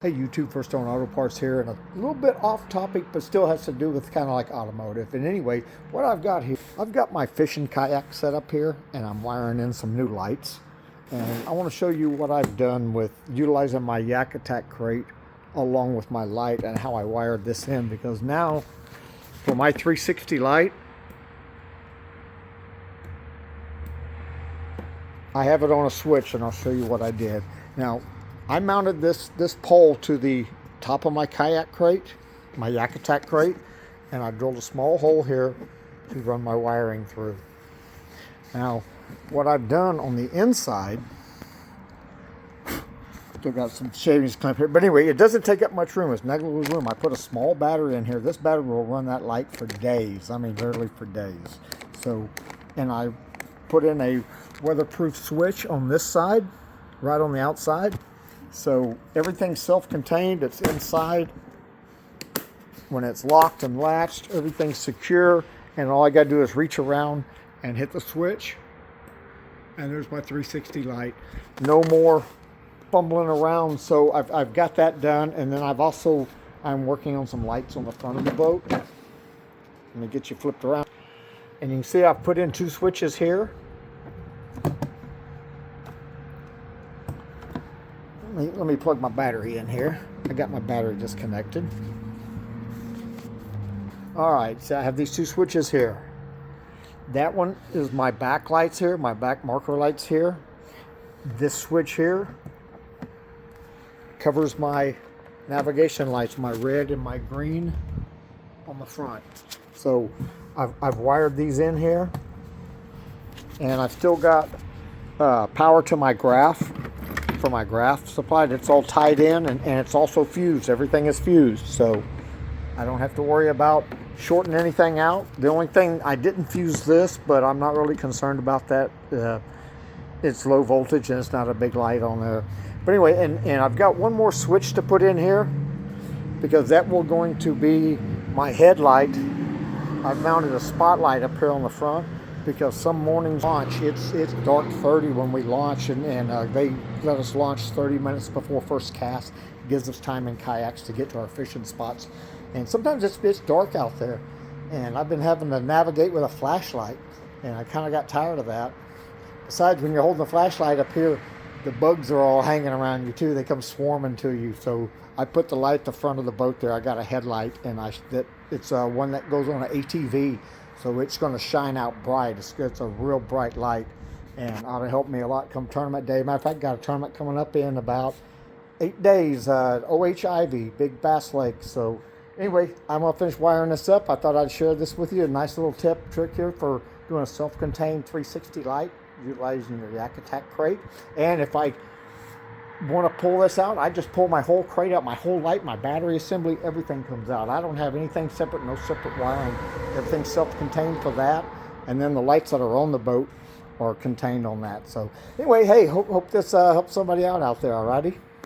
Hey YouTube, First on Auto Parts here, and a little bit off topic, but still has to do with kind of like automotive. And anyway, what I've got here, I've got my fishing kayak set up here, and I'm wiring in some new lights. And I want to show you what I've done with utilizing my YakAttack crate along with my light and how I wired this in. Because now, for my 360 light, I have it on a switch, and I'll show you what I did. Now, I mounted this pole to the top of my kayak crate, my YakAttack crate, and I drilled a small hole here to run my wiring through. Now, what I've done on the inside, still got some shavings clamped here, but anyway, it doesn't take up much room. It's negligible room. I put a small battery in here. This battery will run that light for days. I mean, literally for days. So, and I put in a weatherproof switch on this side, right on the outside. So everything's self-contained, it's inside. When it's locked and latched, everything's secure, and all I gotta do is reach around and hit the switch, and there's my 360 light. No more fumbling around. So I've got that done, and then I'm working on some lights on the front of the boat. Let me get you flipped around. And you can see I've put in 2 switches here. Let me plug my battery in here. I got my battery disconnected. Alright, so I have these 2 switches here. That one is my back lights here, my back marker lights here. This switch here covers my navigation lights, my red and my green on the front. So I've wired these in here, and I've still got power to my graph. For my graph supplied, it's all tied in, and it's also fused. Everything is fused, so I don't have to worry about shorting anything out. The only thing, I didn't fuse this, but I'm not really concerned about that. It's low voltage and it's not a big light on there. But anyway, and I've got one more switch to put in here, because that will going to be my headlight. I've mounted a spotlight up here on the front, because some mornings launch, it's dark 30 when we launch, and they let us launch 30 minutes before first cast. It gives us time in kayaks to get to our fishing spots, and sometimes it's dark out there, and I've been having to navigate with a flashlight, and I kind of got tired of that. Besides, when you're holding the flashlight up here, the bugs are all hanging around you too. They come swarming to you. So I put the light at the front of the boat there. I got a headlight, and it's one that goes on an ATV. So it's going to shine out bright. It's a real bright light, and ought to help me a lot come tournament day. Matter of fact, got a tournament coming up in about 8 days. OH Big Bass Lake. So anyway, I'm going to finish wiring this up. I thought I'd share this with you. A nice little trick here for doing a self-contained 360 light, utilizing your YakAttack crate. And if I want to pull this out, I just pull my whole crate out, my whole light, my battery assembly, everything comes out. I don't have anything separate, no separate wiring. Everything's self-contained for that, and then the lights that are on the boat are contained on that. So anyway, hey, hope this helps somebody out there. Alrighty.